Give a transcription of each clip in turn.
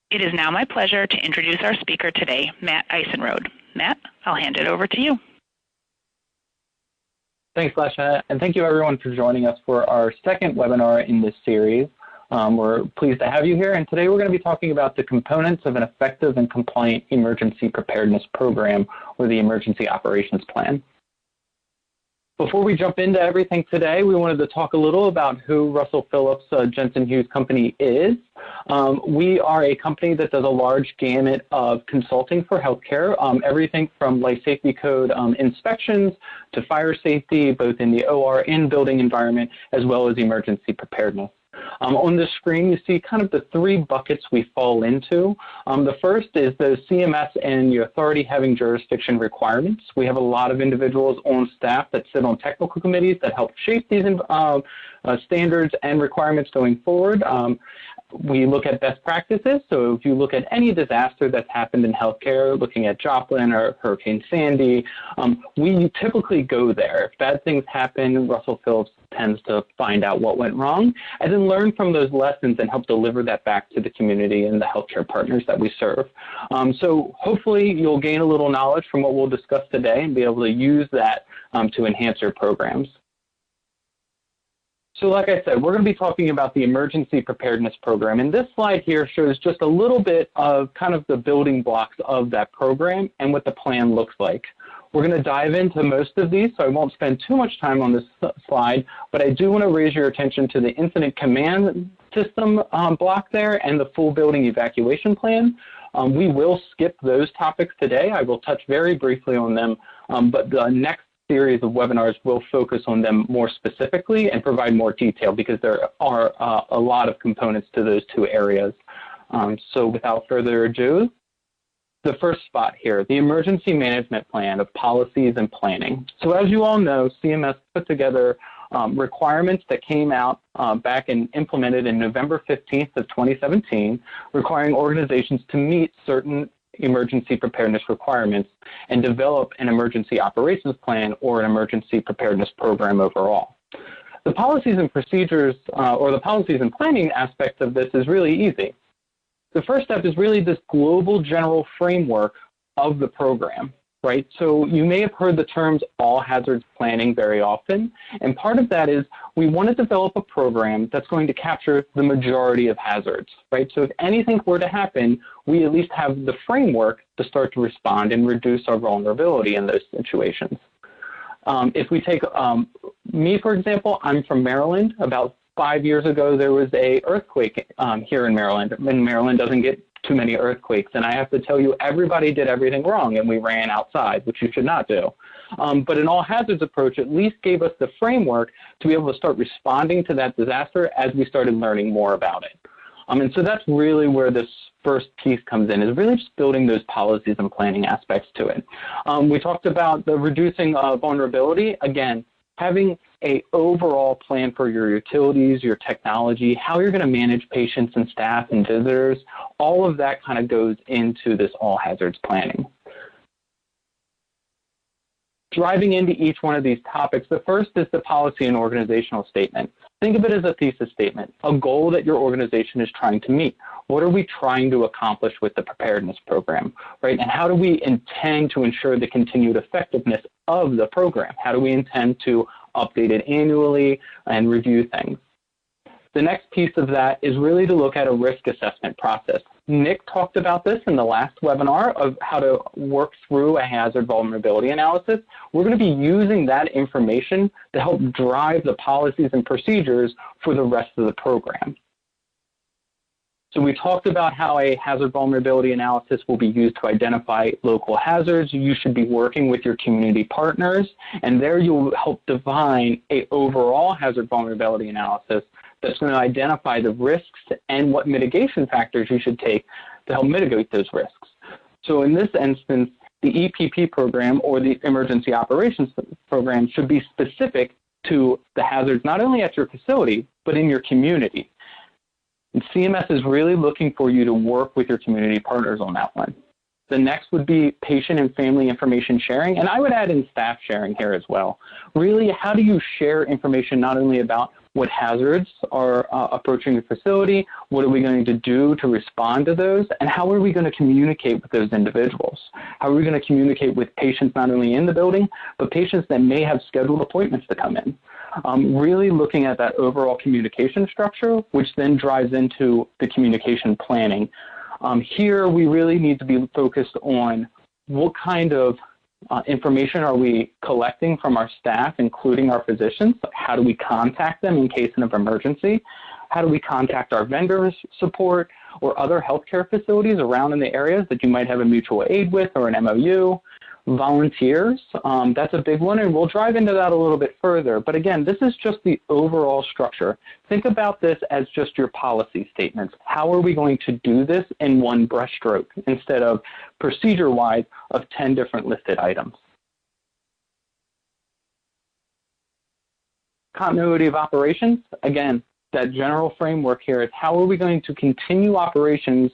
It is now my pleasure to introduce our speaker today, Matt Icenroad. Matt, I'll hand it over to you. Thanks, Lesha, and thank you everyone for joining us for our second webinar in this series. We're pleased to have you here, and today we're going to be talking about the components of an effective and compliant emergency preparedness program, or the Emergency Operations Plan. Before we jump into everything today, we wanted to talk a little about who Russell Phillips Jensen Hughes Company is. We are a company that does a large gamut of consulting for healthcare, everything from life safety code inspections to fire safety, both in the OR and building environment, as well as emergency preparedness. On the screen, you see kind of the three buckets we fall into. The first is the CMS and the authority having jurisdiction requirements. We have a lot of individuals on staff that sit on technical committees that help shape these standards and requirements going forward. We look at best practices. So if you look at any disaster that's happened in healthcare, looking at Joplin or Hurricane Sandy, we typically go there. If bad things happen, Russell Phillips tends to find out what went wrong and then learn from those lessons and help deliver that back to the community and the healthcare partners that we serve. So hopefully you'll gain a little knowledge from what we'll discuss today and be able to use that to enhance your programs. So like I said, we're going to be talking about the Emergency Preparedness Program, and this slide here shows just a little bit of kind of the building blocks of that program and what the plan looks like. We're going to dive into most of these, so I won't spend too much time on this slide, but I do want to raise your attention to the Incident Command System block there and the full building evacuation plan. We will skip those topics today. I will touch very briefly on them, but the next series of webinars will focus on them more specifically and provide more detail because there are a lot of components to those two areas. So without further ado, the first spot here, the Emergency Management Plan of Policies and Planning. So as you all know, CMS put together requirements that came out back and implemented in November 15th of 2017, requiring organizations to meet certain emergency preparedness requirements and develop an emergency operations plan or an emergency preparedness program overall. The policies and procedures or the policies and planning aspect of this is really easy. The first step is really this global general framework of the program, right? So you may have heard the terms all hazards planning very often, and part of that is we want to develop a program that's going to capture the majority of hazards, right? So if anything were to happen, we at least have the framework to start to respond and reduce our vulnerability in those situations. If we take me, for example, I'm from Maryland. About 5 years ago, there was an earthquake here in Maryland, and Maryland doesn't get too many earthquakes. And I have to tell you, everybody did everything wrong, and we ran outside, which you should not do. But an all hazards approach at least gave us the framework to be able to start responding to that disaster as we started learning more about it. And so that's really where this first piece comes in, is really just building those policies and planning aspects to it. We talked about the reducing vulnerability. Again, having an overall plan for your utilities, your technology, how you're going to manage patients and staff and visitors, all of that kind of goes into this all hazards planning. Driving into each one of these topics, the first is the policy and organizational statement. Think of it as a thesis statement, a goal that your organization is trying to meet. What are we trying to accomplish with the preparedness program, right? And how do we intend to ensure the continued effectiveness of the program? How do we intend to update it annually and review things? The next piece of that is really to look at a risk assessment process. Nick talked about this in the last webinar of how to work through a hazard vulnerability analysis. We're going to be using that information to help drive the policies and procedures for the rest of the program. So we talked about how a hazard vulnerability analysis will be used to identify local hazards. You should be working with your community partners, and there you'll help define an overall hazard vulnerability analysis that's going to identify the risks and what mitigation factors you should take to help mitigate those risks. So in this instance, the EPP program or the Emergency Operations Program should be specific to the hazards not only at your facility, but in your community. And CMS is really looking for you to work with your community partners on that one. The next would be patient and family information sharing, and I would add in staff sharing here as well. Really, how do you share information not only about what hazards are approaching the facility, what are we going to do to respond to those, and how are we going to communicate with those individuals? How are we going to communicate with patients not only in the building, but patients that may have scheduled appointments to come in? Really looking at that overall communication structure, which then drives into the communication planning. Here, we really need to be focused on what kind of information are we collecting from our staff, including our physicians? How do we contact them in case of emergency? How do we contact our vendors support or other healthcare facilities around in the areas that you might have a mutual aid with or an MOU? Volunteers, that's a big one, and we'll drive into that a little bit further. But again, this is just the overall structure. Think about this as just your policy statements. How are we going to do this in one brushstroke instead of procedure-wise of 10 different listed items? Continuity of operations, again, that general framework here is how are we going to continue operations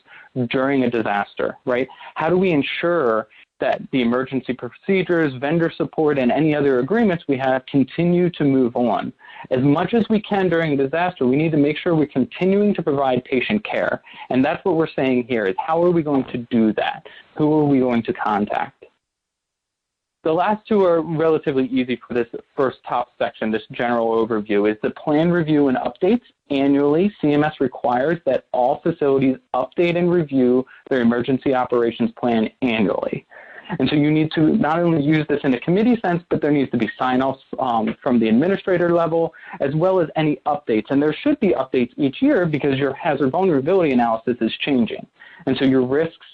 during a disaster, right? How do we ensure that the emergency procedures, vendor support, and any other agreements we have continue to move on? As much as we can during a disaster, we need to make sure we're continuing to provide patient care. And that's what we're saying here is how are we going to do that? Who are we going to contact? The last two are relatively easy for this first top section, this general overview, is the plan review and updates. Annually, CMS requires that all facilities update and review their emergency operations plan annually. And so you need to not only use this in a committee sense, but there needs to be sign-offs from the administrator level, as well as any updates. And there should be updates each year because your hazard vulnerability analysis is changing. And so your risks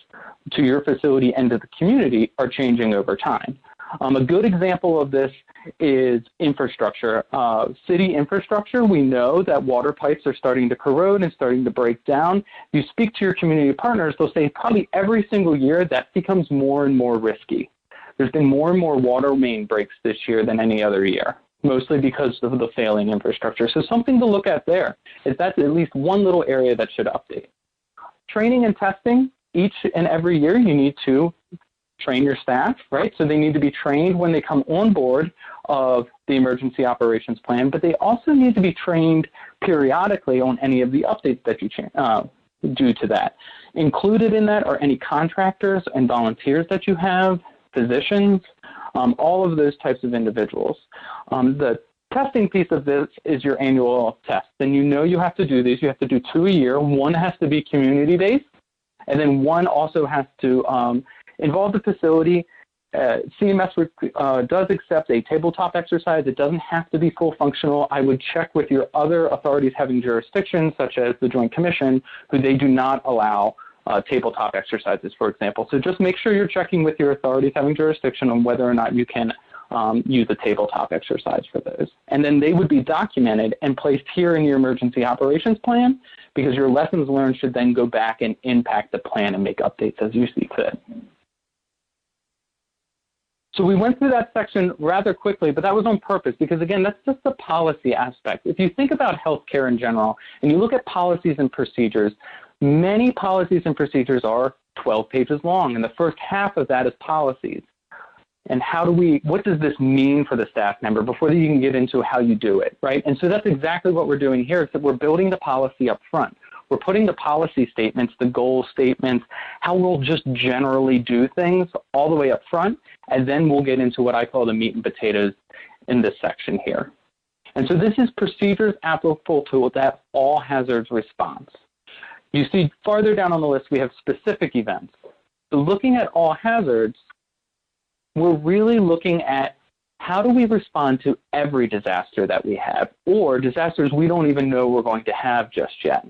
to your facility and to the community are changing over time. A good example of this is infrastructure. City infrastructure, we know that water pipes are starting to corrode and starting to break down. You speak to your community partners, they'll say probably every single year that becomes more and more risky. There's been more and more water main breaks this year than any other year, mostly because of the failing infrastructure. So something to look at there is that's at least one little area that should update. Training and testing, each and every year you need to train your staff, right? So they need to be trained when they come on board of the emergency operations plan, but they also need to be trained periodically on any of the updates that you do to that. Included in that are any contractors and volunteers that you have, physicians, all of those types of individuals. The testing piece of this is your annual test. And you know you have to do these. You have to do 2 a year. One has to be community-based, and then one also has to involve the facility. CMS does accept a tabletop exercise. It doesn't have to be full functional. I would check with your other authorities having jurisdiction, such as the Joint Commission, who they do not allow tabletop exercises, for example. So just make sure you're checking with your authorities having jurisdiction on whether or not you can use a tabletop exercise for those. And then they would be documented and placed here in your emergency operations plan, because your lessons learned should then go back and impact the plan and make updates as you see fit. So we went through that section rather quickly, but that was on purpose because, again, that's just the policy aspect. If you think about healthcare in general and you look at policies and procedures, many policies and procedures are 12 pages long, and the first half of that is policies. And what does this mean for the staff member before you can get into how you do it, right? And so that's exactly what we're doing here, is that we're building the policy up front. We're putting the policy statements, the goal statements, how we'll just generally do things all the way up front, and then we'll get into what I call the meat and potatoes in this section here. And so this is procedures applicable to that all hazards response. You see farther down on the list, we have specific events. So looking at all hazards, we're really looking at how do we respond to every disaster that we have, or disasters we don't even know we're going to have just yet.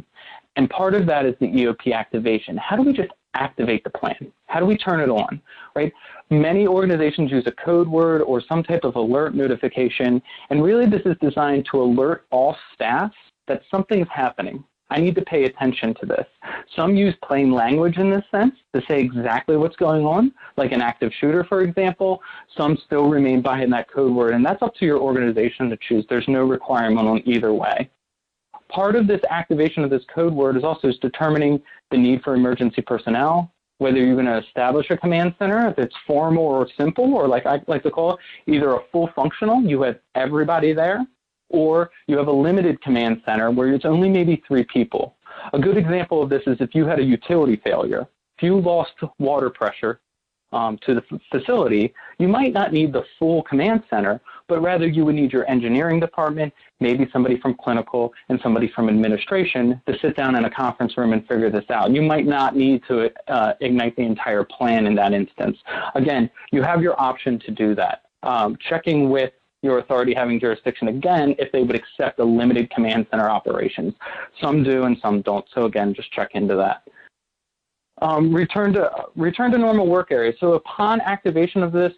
And part of that is the EOP activation. How do we just activate the plan? How do we turn it on, right? Many organizations use a code word or some type of alert notification, and really this is designed to alert all staff that something's happening. I need to pay attention to this. Some use plain language in this sense to say exactly what's going on, like an active shooter, for example. Some still remain behind that code word, and that's up to your organization to choose. There's no requirement on either way. Part of this activation of this code word is also determining the need for emergency personnel, whether you're going to establish a command center, if it's formal or simple, or like I like to call it, either a full functional, you have everybody there, Or you have a limited command center where it's only maybe 3 people. A good example of this is if you had a utility failure. If you lost water pressure to the facility, you might not need the full command center, but rather you would need your engineering department, maybe somebody from clinical and somebody from administration to sit down in a conference room and figure this out. You might not need to ignite the entire plan in that instance. Again, you have your option to do that. Checking with your authority having jurisdiction, again, if they would accept a limited command center operations. Some do and some don't. So again, just check into that. Return to normal work areas. So upon activation of this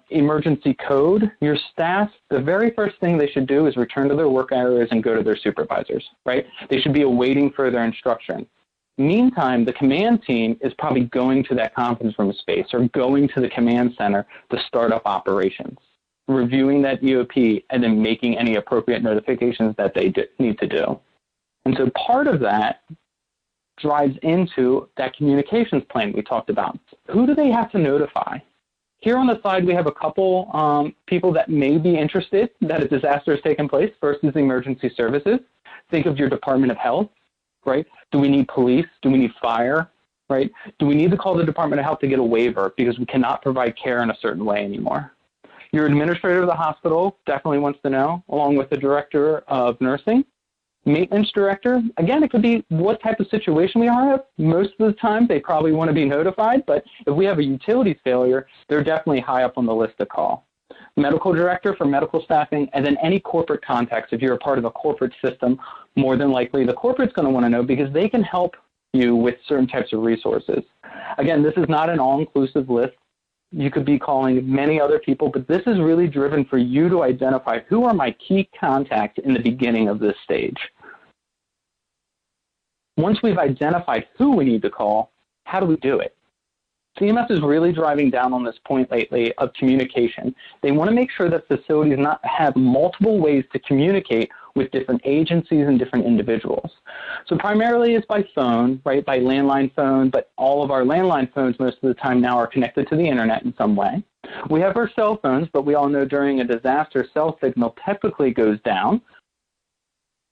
emergency code, your staff, the very first thing they should do is return to their work areas and go to their supervisors, right? They should be awaiting further instruction. Meantime, the command team is probably going to that conference room space or going to the command center to start up operations, reviewing that EOP, and then making any appropriate notifications that they need to do. And so part of that drives into that communications plan we talked about. Who do they have to notify? Here on the side, we have a couple people that may be interested that a disaster has taken place. First is emergency services. Think of your Department of Health, right? Do we need police? Do we need fire, right? Do we need to call the Department of Health to get a waiver because we cannot provide care in a certain way anymore? Your administrator of the hospital definitely wants to know, along with the director of nursing. Maintenance director, again, it could be what type of situation we are. Most of the time, they probably want to be notified, but if we have a utilities failure, they're definitely high up on the list to call. Medical director for medical staffing, and then any corporate contacts. If you're a part of a corporate system, more than likely the corporate's going to want to know because they can help you with certain types of resources. Again, this is not an all-inclusive list. You could be calling many other people, but this is really driven for you to identify who are my key contacts in the beginning of this stage. Once we've identified who we need to call, how do we do it? CMS is really driving down on this point lately of communication. They want to make sure that facilities not have multiple ways to communicate with different agencies and different individuals. So primarily it's by phone, right, by landline phone, but all of our landline phones most of the time now are connected to the internet in some way. We have our cell phones, but we all know during a disaster, cell signal typically goes down.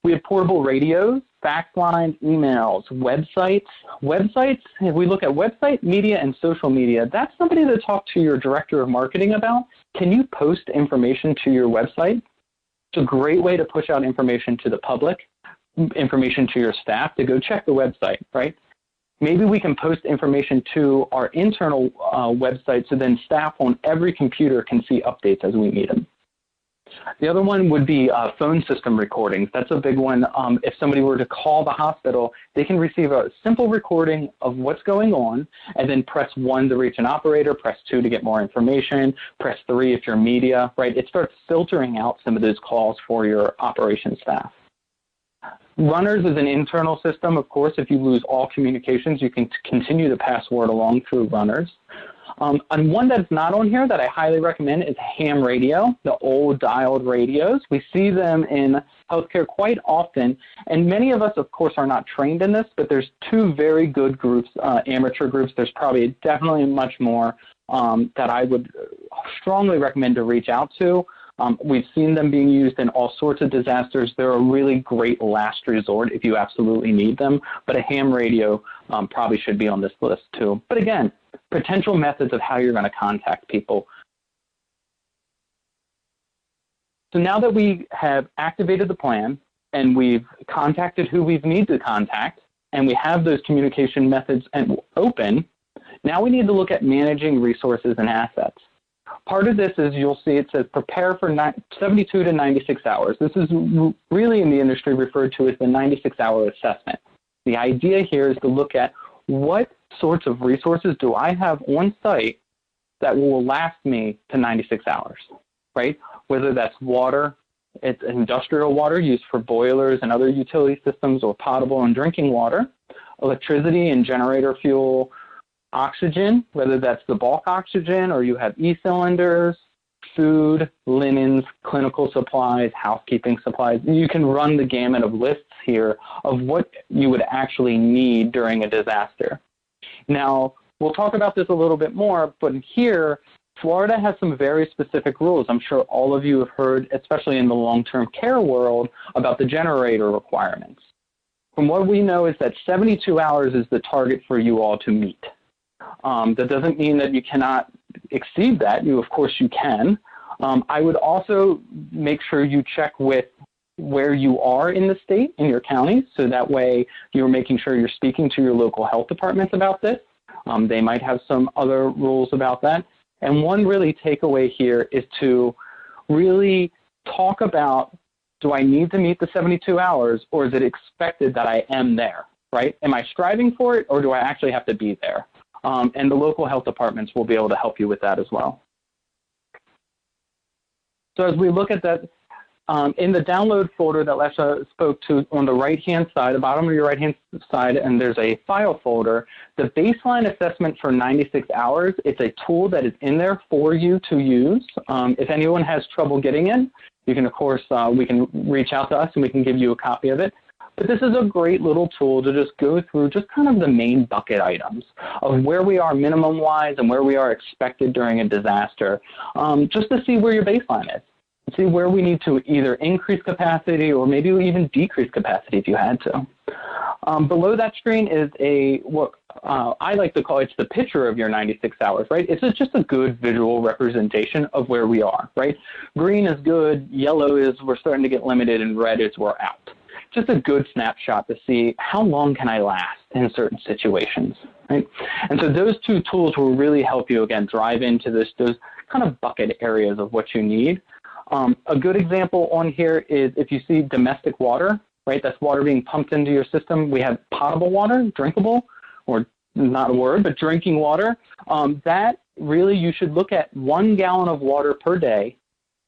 We have portable radios, fax lines, emails, websites. Websites, if we look at website, media, and social media, that's somebody to talk to your director of marketing about. Can you post information to your website? It's a great way to push out information to the public, information to your staff to go check the website, right? Maybe we can post information to our internal website so then staff on every computer can see updates as we need them. The other one would be phone system recordings. That's a big one. If somebody were to call the hospital, they can receive a simple recording of what's going on and then press 1 to reach an operator, press 2 to get more information, press 3 if you're media, right? It starts filtering out some of those calls for your operations staff. Runners is an internal system. Of course, if you lose all communications, you can continue to pass word along through runners. And one that's not on here that I highly recommend is ham radio, the old dialed radios. We see them in healthcare quite often, and many of us, of course, are not trained in this, but there's 2 very good groups, amateur groups. There's probably definitely much more that I would strongly recommend to reach out to. We've seen them being used in all sorts of disasters. They're a really great last resort if you absolutely need them, but a ham radio probably should be on this list too. But again, potential methods of how you're going to contact people. So now that we have activated the plan and we've contacted who we need to contact and we have those communication methods open, now we need to look at managing resources and assets. Part of this is you'll see it says prepare for 72 to 96 hours. This is really in the industry referred to as the 96-hour assessment. The idea here is to look at what sorts of resources do I have on site that will last me to 96 hours, right? Whether that's water, it's industrial water used for boilers and other utility systems or potable and drinking water, electricity and generator fuel, oxygen, whether that's the bulk oxygen or you have e-cylinders, food, linens, clinical supplies, housekeeping supplies. You can run the gamut of lists here of what you would actually need during a disaster. Now, we'll talk about this a little bit more, but here, Florida has some very specific rules. I'm sure all of you have heard, especially in the long-term care world, about the generator requirements. From what we know is that 72 hours is the target for you all to meet. That doesn't mean that you cannot exceed that. Of course, you can. I would also make sure you check with where you are in the state, in your county, so that way you're making sure you're speaking to your local health departments about this. They might have some other rules about that. And one really takeaway here is to really talk about, do I need to meet the 72 hours, or is it expected that I am there, right? Am I striving for it, or do I actually have to be there? And the local health departments will be able to help you with that as well. So as we look at that, in the download folder that Lesha spoke to on the right-hand side, the bottom of your right-hand side, and there's a file folder, the baseline assessment for 96 hours, it's a tool that is in there for you to use. If anyone has trouble getting in, you can, of course, we can reach out to us and we can give you a copy of it. But this is a great little tool to just go through just kind of the main bucket items of where we are minimum-wise and where we are expected during a disaster, just to see where your baseline is. See where we need to either increase capacity or maybe even decrease capacity if you had to. Below that screen is what I like to call, it's the picture of your 96 hours, right? It's just a good visual representation of where we are, right? Green is good, yellow is we're starting to get limited, and red is we're out. Just a good snapshot to see how long can I last in certain situations, right? And so those two tools will really help you, again, drive into those kind of bucket areas of what you need. A good example on here is if you see domestic water, right? That's water being pumped into your system. We have potable water, drinkable, or not a word, but drinking water. That really, you should look at 1 gallon of water per day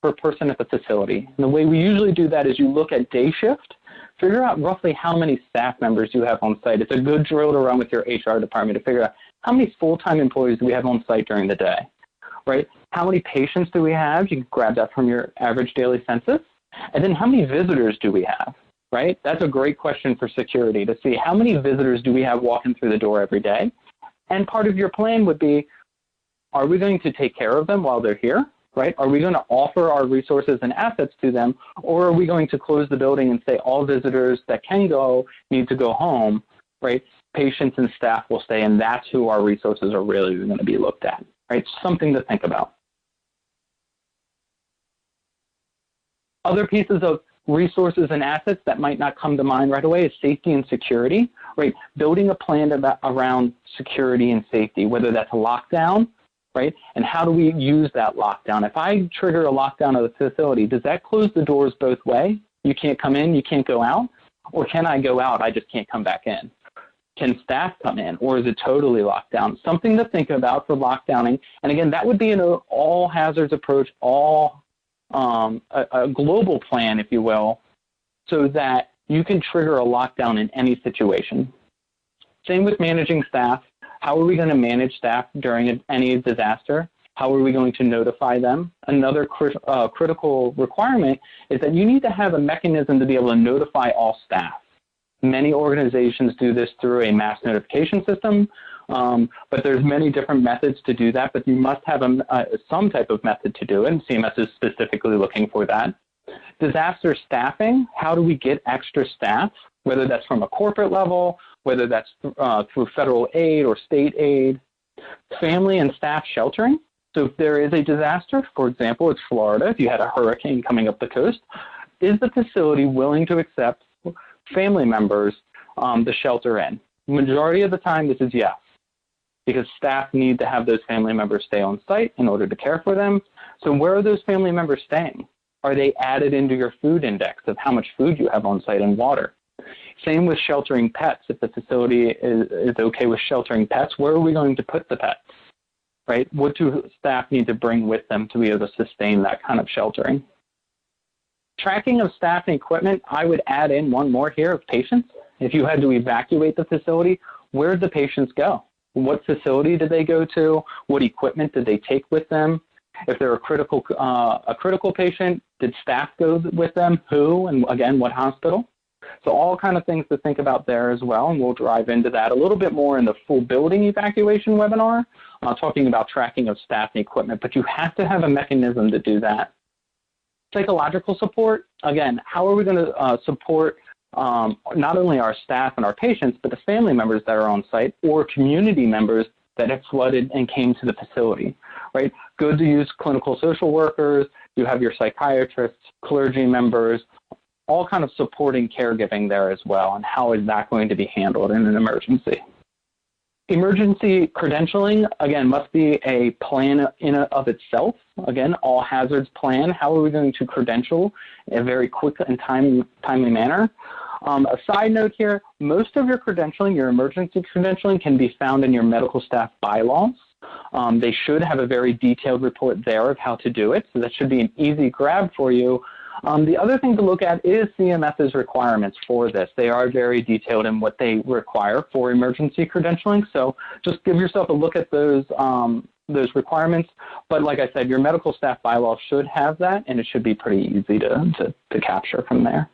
per person at the facility. And the way we usually do that is you look at day shift, figure out roughly how many staff members you have on site. It's a good drill to run with your HR department to figure out how many full-time employees do we have on site during the day, right? How many patients do we have? You can grab that from your average daily census. And then how many visitors do we have, right? That's a great question for security, to see how many visitors do we have walking through the door every day. And part of your plan would be, are we going to take care of them while they're here, right? Are we going to offer our resources and assets to them, or are we going to close the building and say all visitors that can go need to go home, right? Patients and staff will stay, and that's who our resources are really going to be looked at, right? Something to think about. Other pieces of resources and assets that might not come to mind right away is safety and security, right? Building a plan around security and safety, whether that's a lockdown, right? And how do we use that lockdown? If I trigger a lockdown of the facility, does that close the doors both ways? You can't come in, you can't go out? Or can I go out, I just can't come back in? Can staff come in, or is it totally locked down? Something to think about for lockdowning. And again, that would be an all hazards approach, a global plan, if you will, so that you can trigger a lockdown in any situation. Same with managing staff. How are we going to manage staff during any disaster? How are we going to notify them? Another critical requirement is that you need to have a mechanism to be able to notify all staff. Many organizations do this through a mass notification system, but there's many different methods to do that, but you must have some type of method to do it, and CMS is specifically looking for that. Disaster staffing, how do we get extra staff, whether that's from a corporate level, whether that's through federal aid or state aid. Family and staff sheltering, so if there is a disaster, for example, it's Florida, if you had a hurricane coming up the coast, is the facility willing to accept family members to shelter in? Majority of the time, this is yes, because staff need to have those family members stay on site in order to care for them. So where are those family members staying? Are they added into your food index of how much food you have on site and water? Same with sheltering pets. If the facility is okay with sheltering pets, where are we going to put the pets, right? What do staff need to bring with them to be able to sustain that kind of sheltering? Tracking of staff and equipment, I would add in one more here of patients. If you had to evacuate the facility, where did the patients go? What facility did they go to? What equipment did they take with them? If they're a critical patient, did staff go with them? Who? And again, what hospital? So all kind of things to think about there as well, and we'll dive into that a little bit more in the full building evacuation webinar, talking about tracking of staff and equipment, but you have to have a mechanism to do that. Psychological support, again, how are we going to support not only our staff and our patients, but the family members that are on site or community members that have flooded and came to the facility, right? Good to use clinical social workers, you have your psychiatrists, clergy members, all kind of supporting caregiving there as well, and how is that going to be handled in an emergency. Emergency credentialing, again, must be a plan in and of itself. Again, all hazards plan. How are we going to credential in a very quick and timely manner? A side note here, most of your credentialing, your emergency credentialing, can be found in your medical staff bylaws. They should have a very detailed report there of how to do it, so that should be an easy grab for you. The other thing to look at is CMS's requirements for this. They are very detailed in what they require for emergency credentialing, so just give yourself a look at those requirements. But like I said, your medical staff bylaws should have that, and it should be pretty easy to capture from there.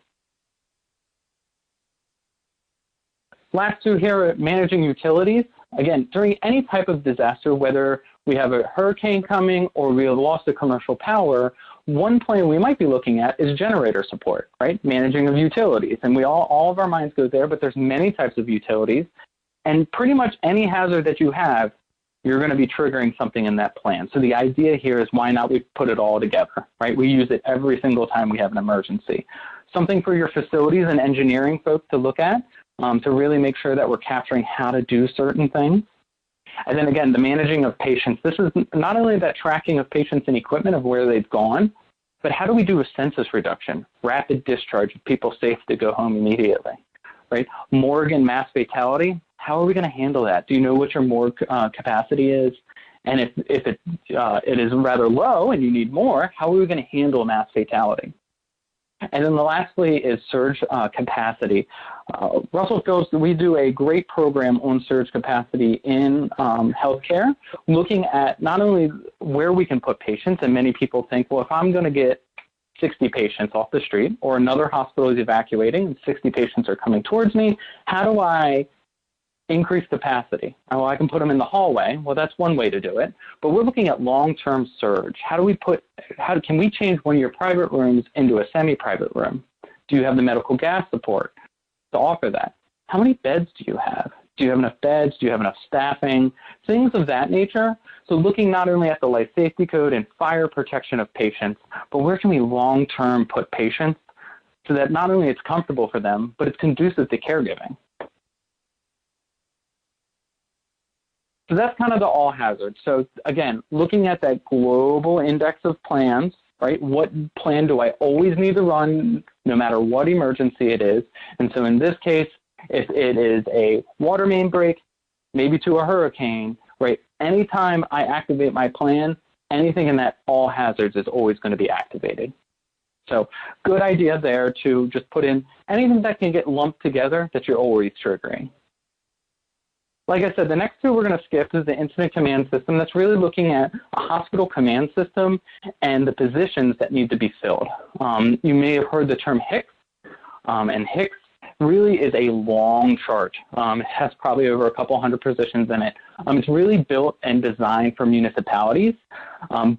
Last two here, managing utilities. Again, during any type of disaster, whether we have a hurricane coming or we have lost the commercial power, one plan we might be looking at is generator support, right? Managing of utilities. And all of our minds go there, but there's many types of utilities. And pretty much any hazard that you have, you're going to be triggering something in that plan. So the idea here is why not we put it all together, right? We use it every single time we have an emergency. Something for your facilities and engineering folks to look at, to really make sure that we're capturing how to do certain things. And then again, the managing of patients. This is not only that tracking of patients and equipment of where they've gone, but how do we do a census reduction, rapid discharge of people safe to go home immediately, right? Morgue and mass fatality, how are we going to handle that? Do you know what your morgue capacity is? And if it is rather low and you need more, how are we going to handle mass fatality? And then lastly is surge capacity. Russell Phillips, we do a great program on surge capacity in healthcare, looking at not only where we can put patients, and many people think, well, if I'm going to get 60 patients off the street or another hospital is evacuating and 60 patients are coming towards me, how do I increase capacity? Well, I can put them in the hallway. Well, that's one way to do it. But we're looking at long-term surge. Can we change one of your private rooms into a semi-private room? Do you have the medical gas support to offer that? How many beds do you have? Do you have enough beds? Do you have enough staffing? Things of that nature. So looking not only at the life safety code and fire protection of patients, but where can we long-term put patients so that not only it's comfortable for them, but it's conducive to caregiving. So that's kind of the all hazards. So again, looking at that global index of plans, right? What plan do I always need to run no matter what emergency it is? And so in this case, if it is a water main break, maybe to a hurricane, right? Anytime I activate my plan, anything in that all hazards is always going to be activated. So good idea there to just put in anything that can get lumped together that you're always triggering. Like I said, the next two we're going to skip is the incident command system. That's really looking at a hospital command system and the positions that need to be filled. You may have heard the term HICS, and HICS really is a long chart. It has probably over a couple hundred positions in it. It's really built and designed for municipalities,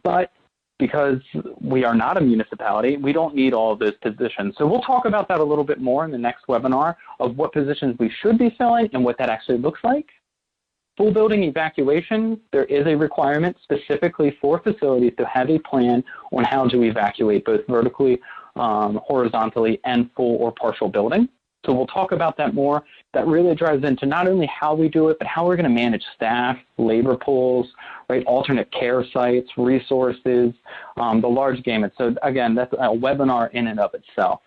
but because we are not a municipality, we don't need all of those positions. So we'll talk about that a little bit more in the next webinar of what positions we should be filling and what that actually looks like. Full building evacuation, there is a requirement specifically for facilities to have a plan on how to evacuate both vertically, horizontally, and full or partial building. So we'll talk about that more. That really drives into not only how we do it, but how we're going to manage staff, labor pools, right, alternate care sites, resources, the large gamut. So again, that's a webinar in and of itself.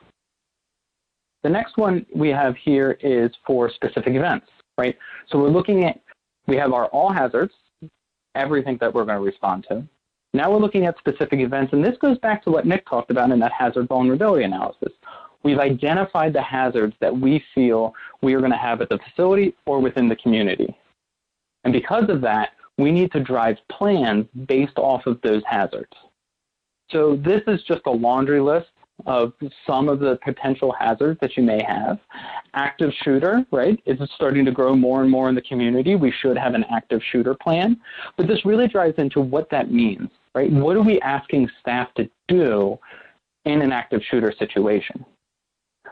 The next one we have here is for specific events, right? So we're looking at, we have our all hazards, everything that we're going to respond to. Now we're looking at specific events, and this goes back to what Nick talked about in that hazard vulnerability analysis. We've identified the hazards that we feel we are going to have at the facility or within the community. And because of that, we need to drive plans based off of those hazards. So this is just a laundry list of some of the potential hazards that you may have. Active shooter, right, is starting to grow more and more in the community. We should have an active shooter plan, but this really drives into what that means, right? What are we asking staff to do in an active shooter situation?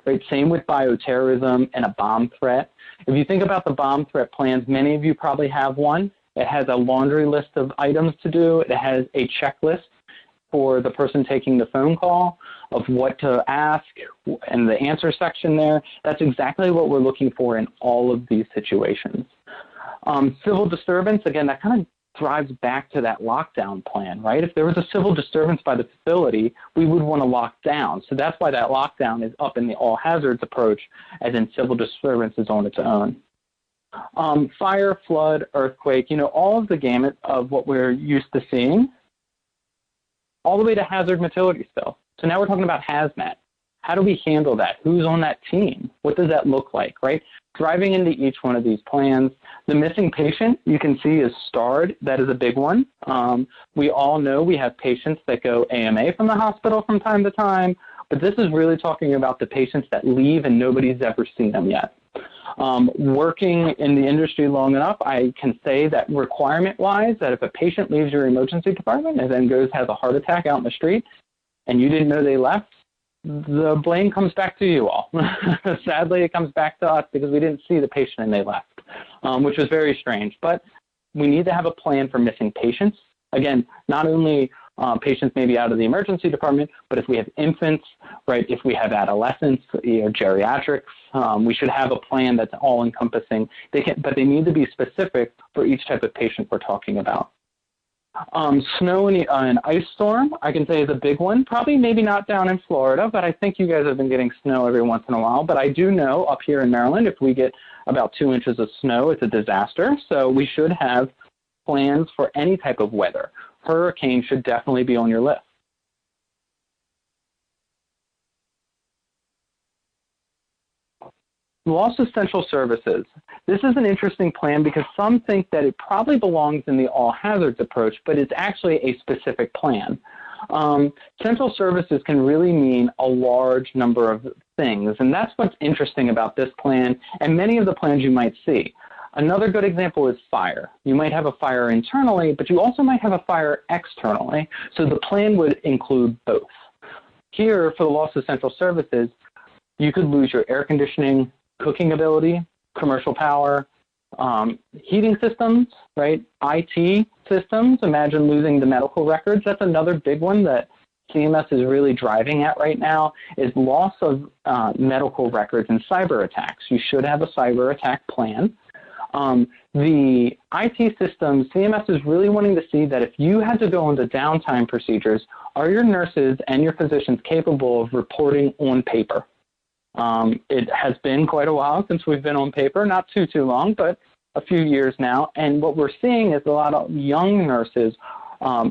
Right, same with bioterrorism and a bomb threat. If you think about the bomb threat plans, many of you probably have one. It has a laundry list of items to do. It has a checklist for the person taking the phone call of what to ask and the answer section there. That's exactly what we're looking for in all of these situations. Civil disturbance, again, that kind of drives back to that lockdown plan, right? If there was a civil disturbance by the facility, we would want to lock down. So that's why that lockdown is up in the all hazards approach, as in civil disturbance is on its own. Fire, flood, earthquake, you know, all of the gamut of what we're used to seeing, all the way to hazard motility still. So now we're talking about hazmat. How do we handle that? Who's on that team? What does that look like, right? Driving into each one of these plans. The missing patient, you can see, is starred. That is a big one. We all know we have patients that go AMA from the hospital from time to time, but this is really talking about the patients that leave and nobody's ever seen them yet. Working in the industry long enough, I can say that requirement-wise, that if a patient leaves your emergency department and then has a heart attack out in the street and you didn't know they left, the blame comes back to you all. Sadly, it comes back to us because we didn't see the patient and they left, which was very strange. But we need to have a plan for missing patients. Again, not only patients maybe out of the emergency department, but if we have infants, right, if we have adolescents, geriatrics, we should have a plan that's all-encompassing. But they need to be specific for each type of patient we're talking about. Snow and ice storm, I can say, is a big one. Probably maybe not down in Florida, but I think you guys have been getting snow every once in a while. But I do know up here in Maryland, if we get about 2 inches of snow, it's a disaster. So we should have plans for any type of weather. Hurricane should definitely be on your list. Loss of central services. This is an interesting plan because some think that it probably belongs in the all hazards approach, but it's actually a specific plan. Central services can really mean a large number of things, and that's what's interesting about this plan and many of the plans you might see. Another good example is fire. You might have a fire internally, but you also might have a fire externally, so the plan would include both. Here, for the loss of central services, you could lose your air conditioning, cooking ability, commercial power, heating systems, right? IT systems. Imagine losing the medical records. That's another big one that CMS is really driving at right now, is loss of medical records and cyber attacks. You should have a cyber attack plan. The IT systems, CMS is really wanting to see that if you had to go into downtime procedures, are your nurses and your physicians capable of reporting on paper? It has been quite a while since we've been on paper, not too long, but a few years now. And what we're seeing is a lot of young nurses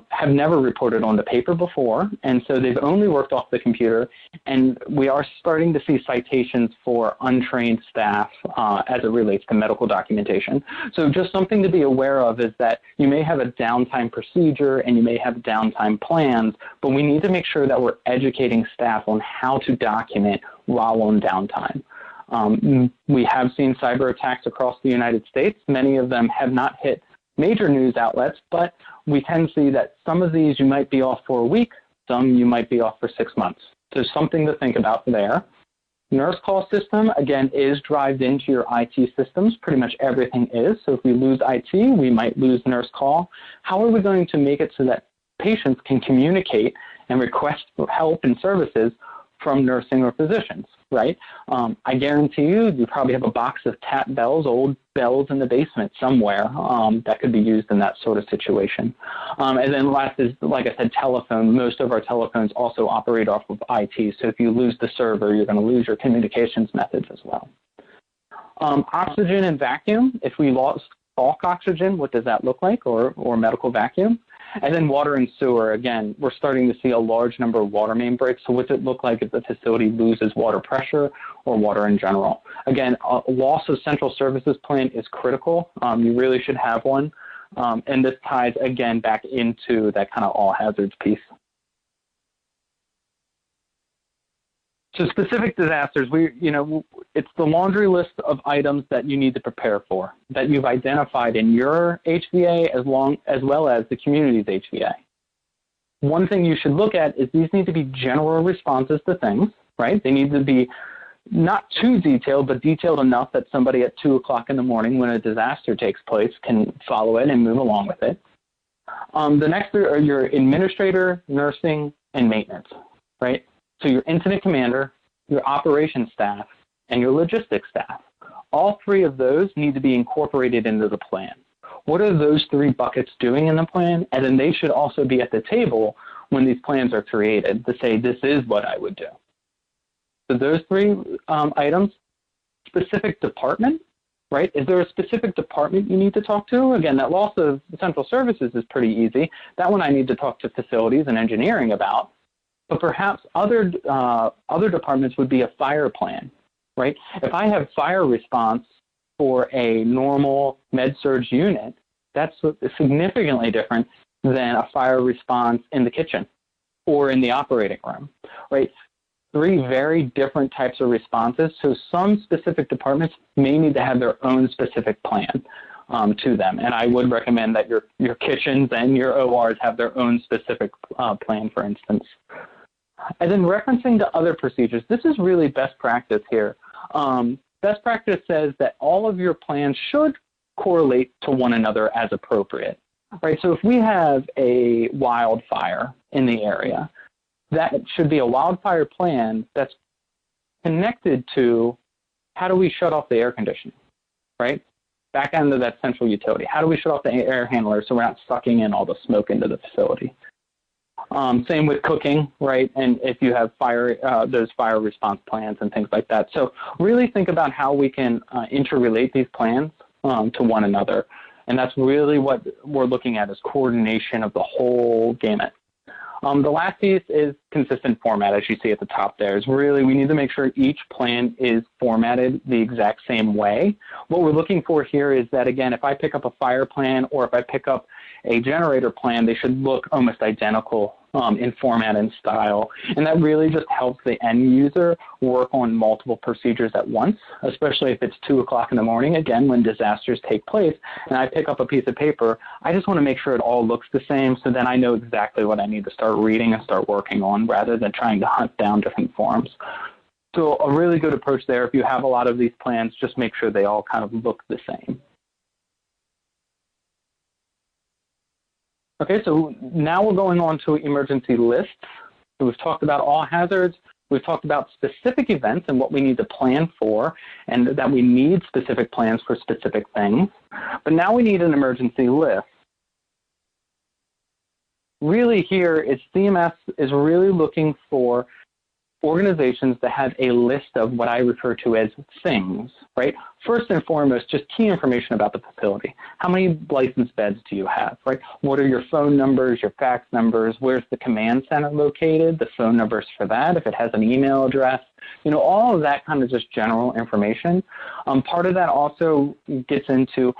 have never reported on the paper before, and so they've only worked off the computer, and we are starting to see citations for untrained staff as it relates to medical documentation. So just something to be aware of is that you may have a downtime procedure and you may have downtime plans, but we need to make sure that we're educating staff on how to document while on downtime. We have seen cyber attacks across the United States. Many of them have not hit major news outlets, but we tend to see that some of these you might be off for a week, some you might be off for 6 months. So something to think about there. Nurse call system, again, is drived into your IT systems. Pretty much everything is. So if we lose IT, we might lose nurse call. How are we going to make it so that patients can communicate and request help and services from nursing or physicians, right? I guarantee you probably have a box of tap bells, old bells in the basement somewhere that could be used in that sort of situation. And then last is, like I said, telephone. Most of our telephones also operate off of IT. So if you lose the server, you're going to lose your communications methods as well. Oxygen and vacuum. If we lost bulk oxygen, what does that look like, or medical vacuum? And then water and sewer, again, we're starting to see a large number of water main breaks. So what does it look like if the facility loses water pressure or water in general? Again, a loss of central services plan is critical. You really should have one. And this ties, again, back into that kind of all hazards piece. So specific disasters, it's the laundry list of items that you need to prepare for, that you've identified in your HVA as well as the community's HVA. One thing you should look at is these need to be general responses to things, right? They need to be not too detailed, but detailed enough that somebody at 2 o'clock in the morning when a disaster takes place can follow it and move along with it. The next are your administrator, nursing, and maintenance, right? So your incident commander, your operations staff, and your logistics staff. All three of those need to be incorporated into the plan. What are those three buckets doing in the plan? And then they should also be at the table when these plans are created to say, this is what I would do. So those three items, specific department, right? Is there a specific department you need to talk to? Again, that loss of central services is pretty easy. That one I need to talk to facilities and engineering about. But perhaps other departments would be a fire plan, right? If I have fire response for a normal med-surg unit, that's significantly different than a fire response in the kitchen or in the operating room, right? Three very different types of responses. So some specific departments may need to have their own specific plan to them. And I would recommend that your kitchens and your ORs have their own specific plan, for instance. And then referencing to other procedures, this is really best practice here. Best practice says that all of your plans should correlate to one another as appropriate, right? So if we have a wildfire in the area, that should be a wildfire plan that's connected to how do we shut off the air conditioning, right? Back end of that central utility. How do we shut off the air handler so we're not sucking in all the smoke into the facility? Same with cooking, right? And if you have those fire response plans and things like that. So really think about how we can interrelate these plans to one another. And that's really what we're looking at is coordination of the whole gamut. The last piece is consistent format, as you see at the top there, is really we need to make sure each plan is formatted the exact same way. What we're looking for here is that, again, if I pick up a fire plan or if I pick up a generator plan, they should look almost identical in format and style. And that really just helps the end user work on multiple procedures at once, especially if it's 2 o'clock in the morning, again, when disasters take place, and I pick up a piece of paper, I just want to make sure it all looks the same so then I know exactly what I need to start reading and start working on rather than trying to hunt down different forms. So a really good approach there, if you have a lot of these plans, just make sure they all kind of look the same. Okay, so now we're going on to emergency lists. So we've talked about all hazards. We've talked about specific events and what we need to plan for and that we need specific plans for specific things. But now we need an emergency list. Really here is CMS is really looking for organizations that have a list of what I refer to as things, right? First and foremost, just key information about the facility. How many licensed beds do you have, right? What are your phone numbers, your fax numbers? Where's the command center located? The phone numbers for that, if it has an email address, all of that kind of just general information. Part of that also gets into,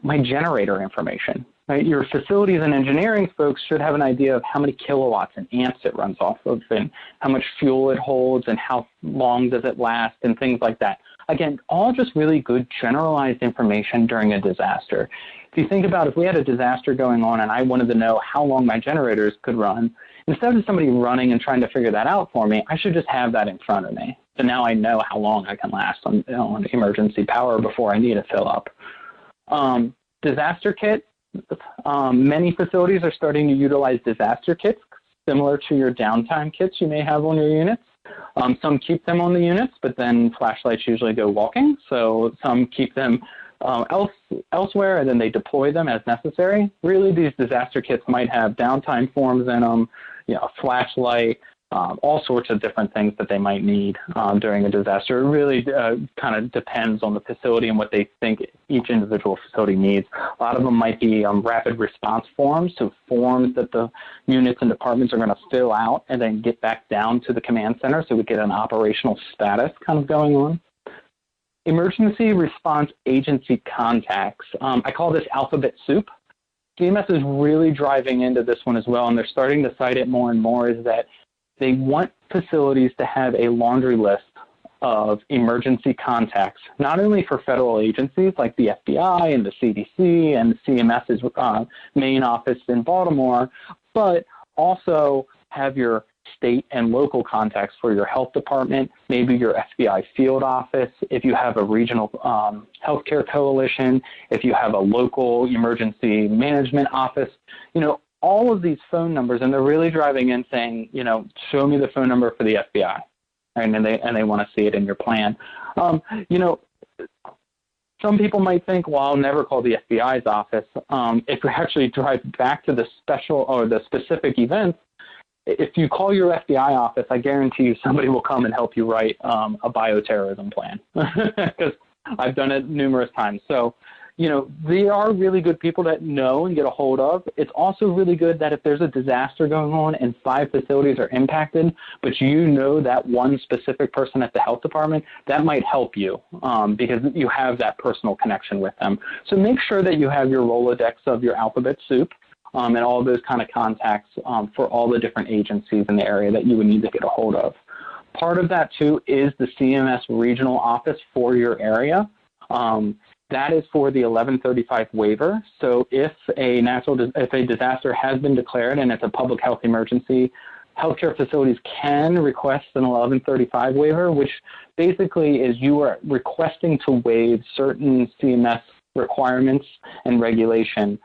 my generator information. Right? Your facilities and engineering folks should have an idea of how many kilowatts and amps it runs off of and how much fuel it holds and how long does it last and things like that. Again, all just really good generalized information during a disaster. If you think about if we had a disaster going on and I wanted to know how long my generators could run, instead of somebody running and trying to figure that out for me, I should just have that in front of me. So now I know how long I can last on emergency power before I need to fill up. Disaster kit. Many facilities are starting to utilize disaster kits similar to your downtime kits you may have on your units. Some keep them on the units, but then flashlights usually go walking. So some keep them elsewhere and then they deploy them as necessary. Really, these disaster kits might have downtime forms in them, a flashlight, all sorts of different things that they might need during a disaster. It really kind of depends on the facility and what they think each individual facility needs. A lot of them might be rapid response forms, so forms that the units and departments are going to fill out and then get back down to the command center so we get an operational status kind of going on. Emergency response agency contacts. I call this alphabet soup. CMS is really driving into this one as well, and they're starting to cite it more and more, is that they want facilities to have a laundry list of emergency contacts, not only for federal agencies like the FBI and the CDC and CMS's main office in Baltimore, but also have your state and local contacts for your health department, maybe your FBI field office, if you have a regional healthcare coalition, if you have a local emergency management office, all of these phone numbers, and they're really driving in saying, show me the phone number for the FBI. And they want to see it in your plan. Some people might think, well, I'll never call the FBI's office. If you actually drive back to the special or the specific events, if you call your FBI office, I guarantee you somebody will come and help you write a bioterrorism plan, because I've done it numerous times. So, they are really good people to know and get a hold of. It's also really good that if there's a disaster going on and 5 facilities are impacted, but that one specific person at the health department, that might help you because you have that personal connection with them. So make sure that you have your Rolodex of your alphabet soup and all those kind of contacts for all the different agencies in the area that you would need to get a hold of. Part of that, too, is the CMS regional office for your area. That is for the 1135 waiver. So if a disaster has been declared and it's a public health emergency, healthcare facilities can request an 1135 waiver, which basically is you are requesting to waive certain CMS requirements and regulation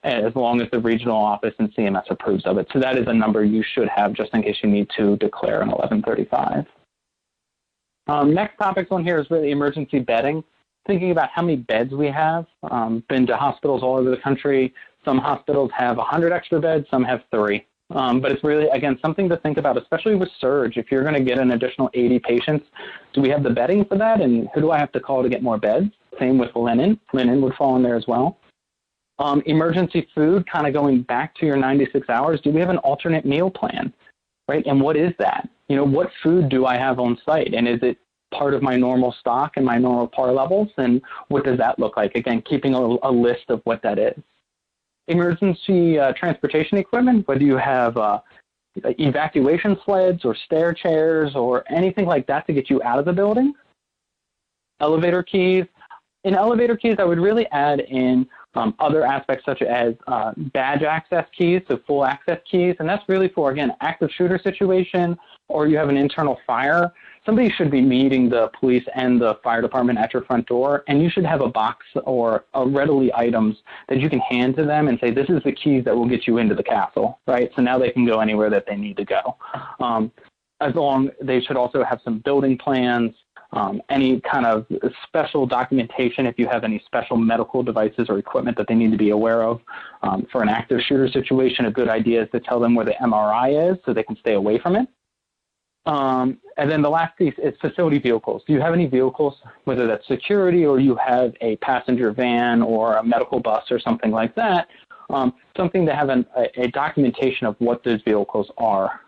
as long as the regional office and CMS approves of it. So that is a number you should have just in case you need to declare an 1135. Next topic on here is really emergency bedding. Thinking about how many beds we have. Been to hospitals all over the country. Some hospitals have 100 extra beds, some have 3. But it's really, again, something to think about, especially with surge. If you're going to get an additional 80 patients, do we have the bedding for that? And who do I have to call to get more beds? Same with linen. Linen would fall in there as well. Emergency food, kind of going back to your 96 hours. Do we have an alternate meal plan, right? And what is that? What food do I have on site? And is it part of my normal stock and my normal par levels, and what does that look like? Again, keeping a list of what that is. Emergency transportation equipment, whether you have evacuation sleds or stair chairs or anything like that to get you out of the building. Elevator keys. In elevator keys, I would really add in other aspects such as badge access keys, so full access keys, and that's really for, again, active shooter situation, or you have an internal fire. Somebody should be meeting the police and the fire department at your front door, and you should have a box or readily items that you can hand to them and say, this is the keys that will get you into the castle, right? So now they can go anywhere that they need to go. They should also have some building plans, any kind of special documentation if you have any special medical devices or equipment that they need to be aware of. For an active shooter situation, a good idea is to tell them where the MRI is so they can stay away from it. And then the last piece is facility vehicles. Do you have any vehicles, whether that's security or you have a passenger van or a medical bus or something like that, something to have a documentation of what those vehicles are.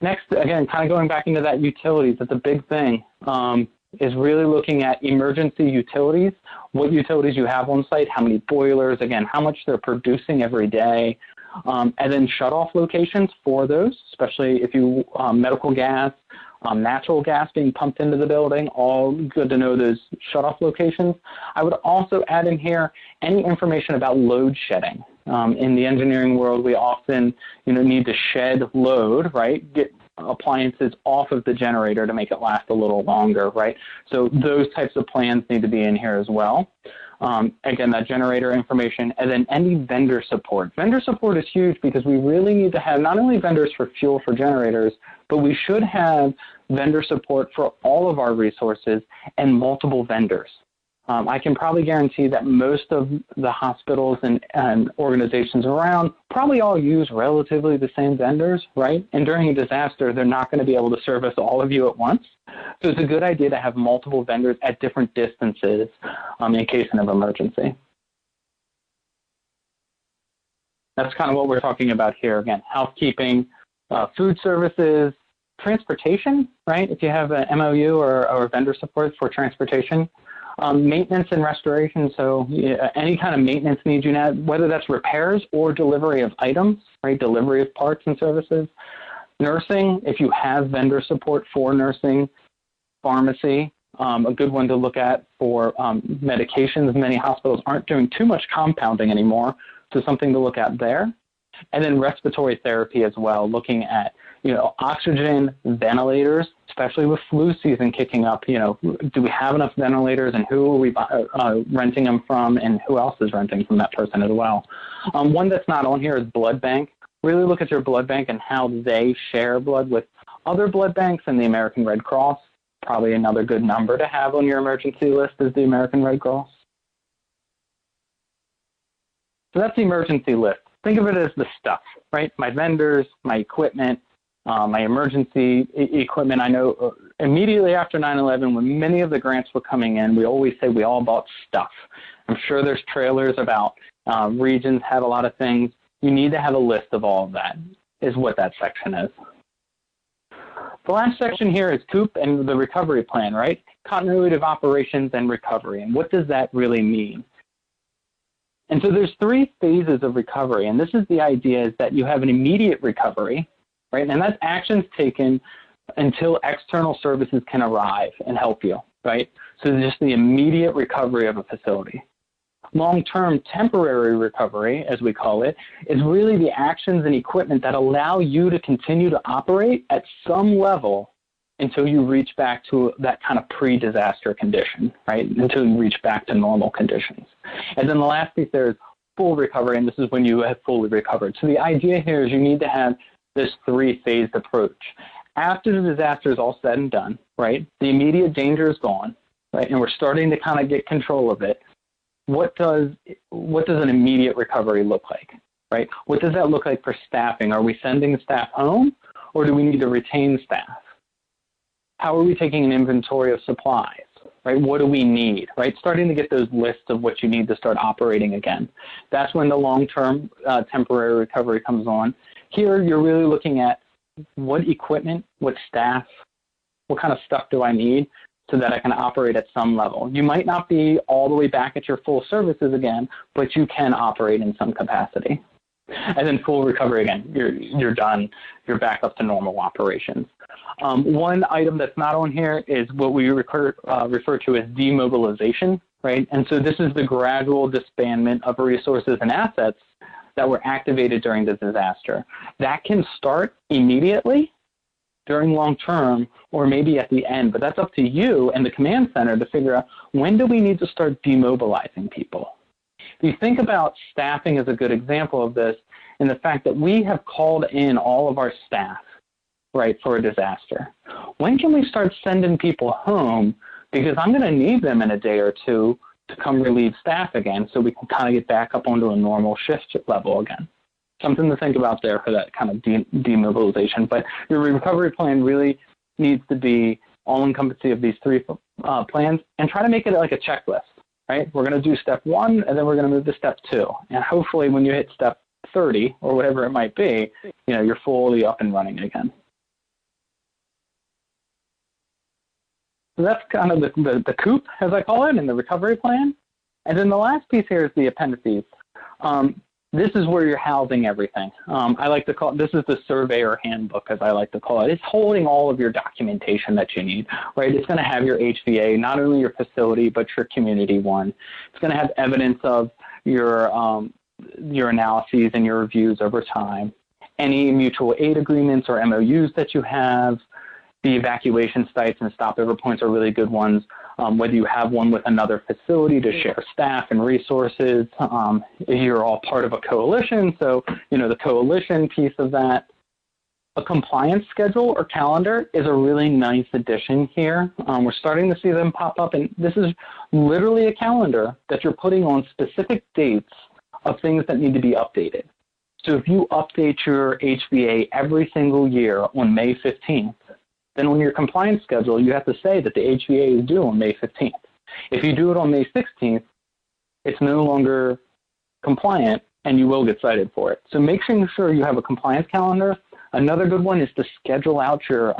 Next, again, kind of going back into that utilities, that's a big thing, is really looking at emergency utilities, what utilities you have on site, how many boilers, again, how much they're producing every day, and then shut-off locations for those, especially if you, medical gas, natural gas being pumped into the building, all good to know those shut-off locations. I would also add in here any information about load shedding. In the engineering world, we often, need to shed load, right? Get appliances off of the generator to make it last a little longer, right? So those types of plans need to be in here as well. Again, that generator information, and then any vendor support. Vendor support is huge because we really need to have not only vendors for fuel for generators, but we should have vendor support for all of our resources and multiple vendors. I can probably guarantee that most of the hospitals and organizations around probably all use relatively the same vendors, right? And during a disaster, they're not going to be able to service all of you at once. So it's a good idea to have multiple vendors at different distances in case of emergency. That's kind of what we're talking about here. Again, housekeeping, food services, transportation, right? If you have an MOU or vendor support for transportation, Maintenance and restoration, so any kind of maintenance needs you have, whether that's repairs or delivery of items, right? Delivery of parts and services. Nursing, if you have vendor support for nursing. Pharmacy, a good one to look at for medications. Many hospitals aren't doing too much compounding anymore, so something to look at there. And then respiratory therapy as well, looking at, oxygen, ventilators, especially with flu season kicking up. Do we have enough ventilators, and who are we renting them from, and who else is renting from that person as well? One that's not on here is blood bank. Really look at your blood bank and how they share blood with other blood banks and the American Red Cross. Probably another good number to have on your emergency list is the American Red Cross. So that's the emergency list. Think of it as the stuff, right? My vendors, my equipment, my emergency equipment. I know immediately after 9/11, when many of the grants were coming in, we always say we all bought stuff. I'm sure there's trailers about regions have a lot of things. You need to have a list of all of that, is what that section is. The last section here is COOP and the recovery plan, right? Continuity of operations and recovery. And what does that really mean? And so there's 3 phases of recovery. And this is the idea is that you have an immediate recovery, right? And that's actions taken until external services can arrive and help you, right? So just the immediate recovery of a facility. Long-term temporary recovery, as we call it, is really the actions and equipment that allow you to continue to operate at some level until you reach back to that kind of pre-disaster condition, right? Until you reach back to normal conditions. And then the last piece there is full recovery, and this is when you have fully recovered. So the idea here is you need to have this 3-phased approach. After the disaster is all said and done, right? The immediate danger is gone, right? And we're starting to kind of get control of it. What does an immediate recovery look like, right? What does that look like for staffing? Are we sending staff home, or do we need to retain staff? How are we taking an inventory of supplies, right? What do we need, right? Starting to get those lists of what you need to start operating again. That's when the long-term temporary recovery comes on. Here, you're really looking at what equipment, what staff, what kind of stuff do I need so that I can operate at some level. You might not be all the way back at your full services again, but you can operate in some capacity. And then full recovery again, you're done, you're back up to normal operations. One item that's not on here is what we refer to as demobilization, right? And so this is the gradual disbandment of resources and assets that were activated during the disaster. That can start immediately during long-term, or maybe at the end, but that's up to you and the command center to figure out when do we need to start demobilizing people. If you think about staffing as a good example of this, and the fact that we have called in all of our staff, right, for a disaster. When can we start sending people home? Because I'm going to need them in a day or two to come relieve staff again, so we can kind of get back up onto a normal shift level again. Something to think about there for that kind of demobilization. But your recovery plan really needs to be all-encompassing of these 3 plans, and try to make it like a checklist, right? We're going to do step 1, and then we're going to move to step 2. And hopefully when you hit step 30, or whatever it might be, you're fully up and running again. So that's kind of the COOP, as I call it, and the recovery plan. And then the last piece here is the appendices. This is where you're housing everything. I like to call it, this is the surveyor handbook, as I like to call it. It's holding all of your documentation that you need, right? It's going to have your HVA, not only your facility, but your community one. It's going to have evidence of your analyses and your reviews over time. Any mutual aid agreements or MOUs that you have. The evacuation sites and stopover points are really good ones. Whether you have one with another facility to share staff and resources, you're all part of a coalition, so the coalition piece of that. A compliance schedule or calendar is a really nice addition here. We're starting to see them pop up, and this is literally a calendar that you're putting on specific dates of things that need to be updated. So if you update your HVA every single year on May 15th, then on your compliance schedule, you have to say that the HVA is due on May 15th. If you do it on May 16th, it's no longer compliant, and you will get cited for it. So making sure you have a compliance calendar. Another good one is to schedule out your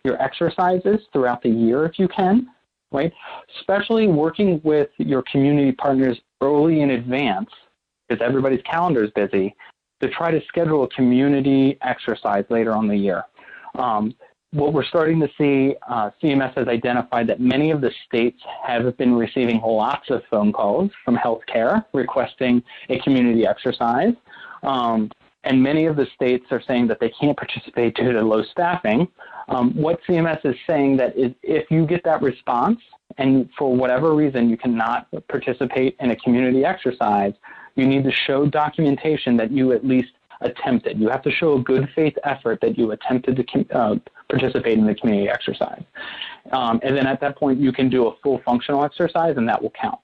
exercises throughout the year if you can. right? Especially working with your community partners early in advance, because everybody's calendar is busy, to try to schedule a community exercise later on the year. What we're starting to see, CMS has identified that many of the states have been receiving lots of phone calls from healthcare requesting a community exercise. And many of the states are saying that they can't participate due to low staffing. What CMS is saying that is if you get that response and for whatever reason you cannot participate in a community exercise, you need to show documentation that you at least attempted. You have to show a good faith effort that you attempted to participate in the community exercise. And then at that point, you can do a full functional exercise and that will count.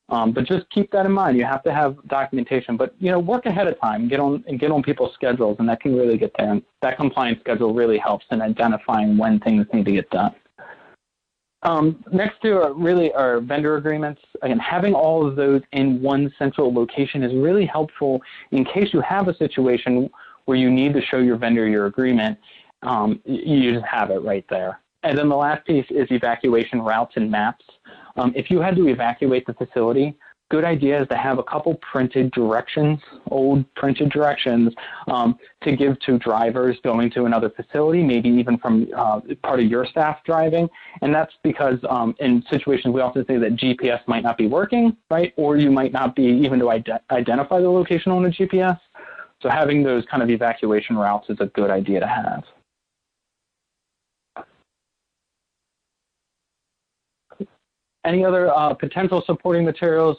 But just keep that in mind. You have to have documentation, but work ahead of time, get on people's schedules, and that can really get there. And that compliance schedule really helps in identifying when things need to get done. Next to really our vendor agreements. Again, having all of those in one central location is really helpful in case you have a situation where you need to show your vendor your agreement. You just have it right there. And then the last piece is evacuation routes and maps. If you had to evacuate the facility, good idea is to have a couple printed directions, old printed directions, to give to drivers going to another facility, maybe even from part of your staff driving. And that's because in situations we often say that GPS might not be working, right? Or you might not be even to identify the location on a GPS. So having those kind of evacuation routes is a good idea to have. Any other potential supporting materials,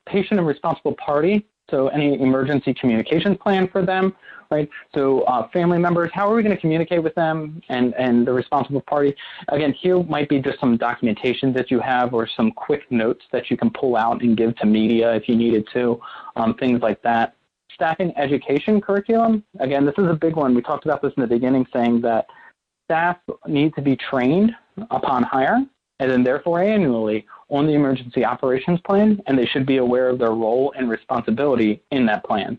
patient and responsible party, so any emergency communications plan for them, right? So family members, how are we going to communicate with them and the responsible party? Again, here might be just some documentation that you have or some quick notes that you can pull out and give to media if you needed to, things like that. Staffing education curriculum, again, this is a big one. We talked about this in the beginning, saying that staff need to be trained upon hire, and then therefore annually on the emergency operations plan, and they should be aware of their role and responsibility in that plan.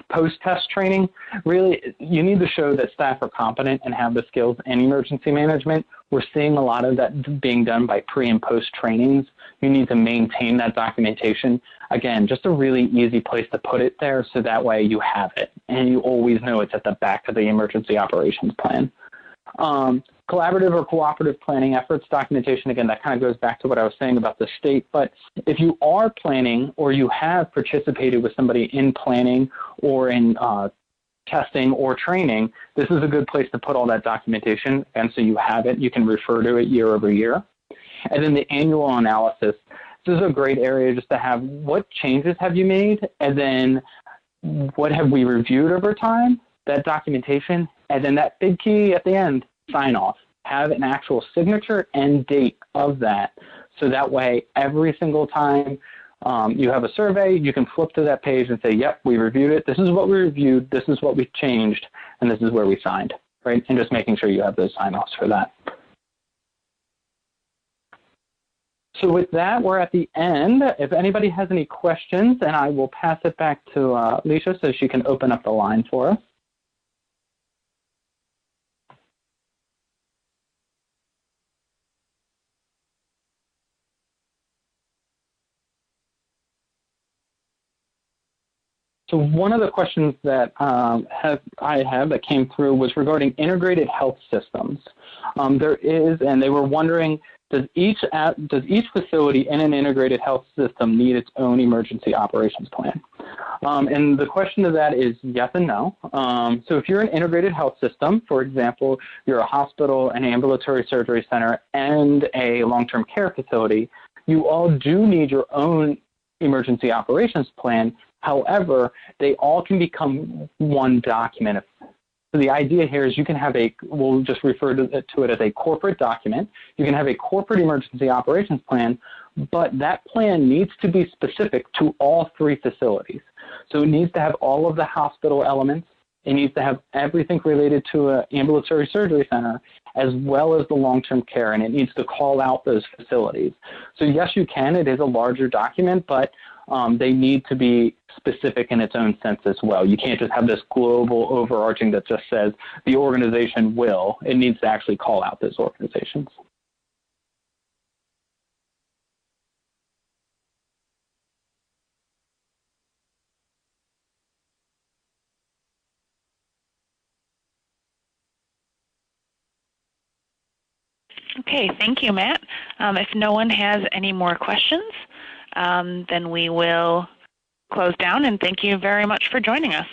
Post-test training, really, you need to show that staff are competent and have the skills in emergency management. We're seeing a lot of that being done by pre and post trainings. You need to maintain that documentation. Again, just a really easy place to put it there so that way you have it and you always know it's at the back of the emergency operations plan. Collaborative or cooperative planning efforts, documentation, again, that kind of goes back to what I was saying about the state. But if you are planning or you have participated with somebody in planning or in testing or training, this is a good place to put all that documentation. And so you have it, you can refer to it year over year. And then the annual analysis. This is a great area just to have what changes have you made, and then what have we reviewed over time, that documentation, and then that big key at the end, sign off. Have an actual signature and date of that. So that way, every single time you have a survey, you can flip to that page and say, yep, we reviewed it. This is what we reviewed. This is what we changed. And this is where we signed, right? And just making sure you have those sign-offs for that. So with that, we're at the end. If anybody has any questions, then I will pass it back to Alicia so she can open up the line for us. So one of the questions that I have that came through was regarding integrated health systems. There is, and they were wondering, does each facility in an integrated health system need its own emergency operations plan? And the question to that is yes and no. So if you're an integrated health system, for example, you're a hospital, an ambulatory surgery center, and a long-term care facility, you all do need your own emergency operations plan. However, they all can become one document. So the idea here is you can have we'll just refer to it as a corporate document. You can have a corporate emergency operations plan, but that plan needs to be specific to all three facilities. So it needs to have all of the hospital elements. It needs to have everything related to an ambulatory surgery center, as well as the long-term care, and it needs to call out those facilities. So yes, you can. It is a larger document, but they need to be specific in its own sense as well. You can't just have this global overarching that just says the organization will. It needs to actually call out those organizations. Okay, thank you, Matt. If no one has any more questions, then we will close down, and thank you very much for joining us.